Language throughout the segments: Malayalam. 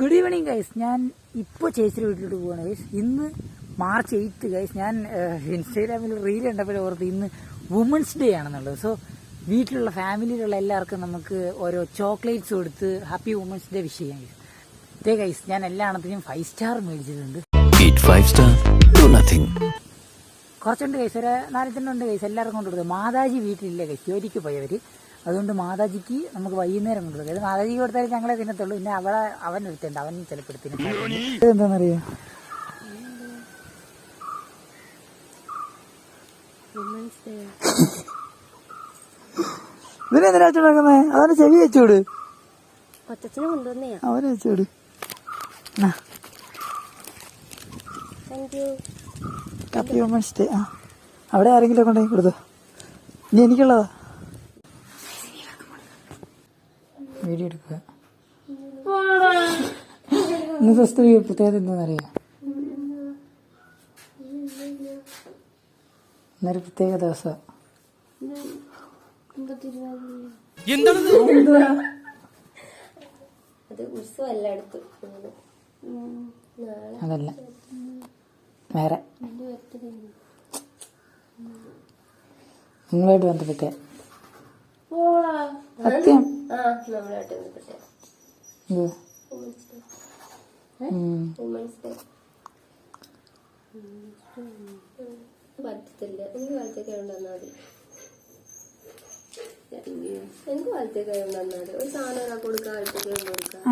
Good evening guys. ഞാൻ ഇപ്പോൾ ചേച്ചിയുടെ വീട്ടിലോട്ട് പോവാണ് ഗൈസ്. ഇന്ന് March 8 ഗൈസ്. ഞാൻ ഇൻസ്റ്റാഗ്രാമിൽ റീൽ കണ്ടപ്പോൾ ഓർത്ത് ഇന്ന് വുമൻസ് ഡേ ആണെന്നുള്ളത്. സോ വീട്ടിലുള്ള ഫാമിലിയിലുള്ള എല്ലാവർക്കും നമുക്ക് ഓരോ ചോക്ലേറ്റ്സ് കൊടുത്ത് ഹാപ്പി വുമൻസ് ഡേ വിഷ് ചെയ്യാം ഗൈസ്. ഇതേ ഗൈസ്, ഞാൻ എല്ലാത്തിനും 5 സ്റ്റാർ മേടിച്ചിട്ടുണ്ട്. കുറച്ചുണ്ട് ഗൈസ്, ഒരു 4 ഉണ്ട് ഗൈസ്. എല്ലാവർക്കും കൊണ്ടുകൊടുത്തത്. മാതാജി വീട്ടിലില്ല ഗൈസ്, ജോലിക്ക് പോയവർ. അതുകൊണ്ട് മാതാജിക്ക് നമുക്ക് വൈകുന്നേരം കൊണ്ടുകൊടുക്കുക. അത് മാതാജിക്ക് കൊടുത്താൽ ഞങ്ങളെ തിന്നത്തുള്ളൂ. പിന്നെ അവൻ എടുത്തുണ്ട്, അവൻ ചിലപ്പോൾ എടുത്തിന്. എന്താണെന്നറിയോ, ഇതിനെന്തിനാ വെച്ചോടക്കുന്നത്? അവനെ ചെവി വെച്ചോട്, അവനെ വെച്ചോട്. Happy women's day. അവിടെ ആരെങ്കിലും കൊണ്ടേ കൊടുത്തോ. ഇനി എനിക്കുള്ളതാ. വീഡിയോ എടുക്കുക. ഇന്ന് ഫസ്റ്റ് പ്രത്യേകത എന്താണെന്നറിയാം? ഇന്നൊരു പ്രത്യേക ദിവസം. അതല്ല, വേറെ നിങ്ങളായിട്ട് ബന്ധപ്പെട്ട സത്യം.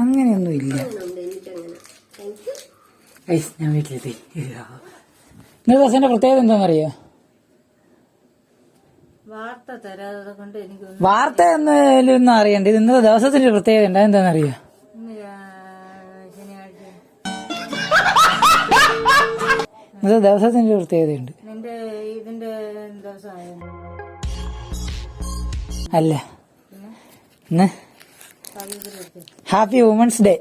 അങ്ങനെയൊന്നും ഇല്ല. ഞാൻ വീട്ടിലെത്തി. ഇന്നത്തെ ദിവസത്തിന്റെ പ്രത്യേകത എന്താണെന്നറിയോ? വാർത്ത ഒന്നും അറിയണ്ട. ഇത് ഇന്നത്തെ ദിവസത്തിന്റെ പ്രത്യേകത ഉണ്ട്. എന്താണെന്നറിയോ? ഇന്നത്തെ ദിവസത്തിന്റെ പ്രത്യേകതയുണ്ട്. അല്ല, ഇന്ന് ഹാപ്പി വുമൻസ് ഡേ.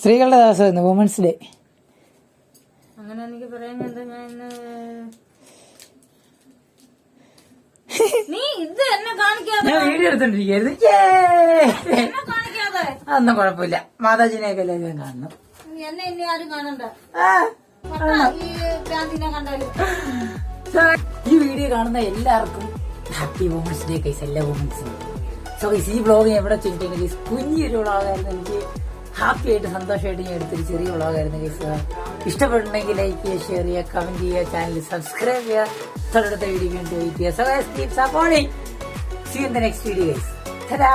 സ്ത്രീകളുടെ ദിവസം ഇന്ന്, വുമൻസ് ഡേ. അങ്ങനെ എനിക്ക് പറയാൻ ഞാൻ വീഡിയോ എടുത്തോണ്ടിരിക്കരുത്. അതൊന്നും കുഴപ്പമില്ല. മാതാജിനെയൊക്കെ എല്ലാവരും കാണണം. എന്നെ ഇനി ആരും കാണണ്ട. ഈ വീഡിയോ കാണുന്ന എല്ലാവർക്കും ഹാപ്പി വുമൻസ് ഡേ ഗൈസ്, എല്ലാ വുമൻസിനും. സോ ഗൈസ്, ഈ വ്ളോഗ് ഞാൻ എവിടെ ചെയ്തിട്ടുണ്ടെങ്കിൽ കുഞ്ഞൊരു വ്ളോഗായിരുന്നു. എനിക്ക് ഹാപ്പി ആയിട്ട് സന്തോഷമായിട്ട് ഞാൻ എടുത്തൊരു ചെറിയ വ്ളോഗായിരുന്നു ഗൈസ്. ഇഷ്ടപ്പെട്ടുണ്ടെങ്കിൽ ലൈക്ക് ചെയ്യുക, ഷെയർ ചെയ്യുക, കമന്റ് ചെയ്യുക, ചാനൽ സബ്സ്ക്രൈബ് ചെയ്യുക, തൊട്ടടുത്ത വീഡിയോ വേണ്ടി വെയിറ്റ് ചെയ്യുക. So guys, keep supporting. See you in the next video guys. Ta-da!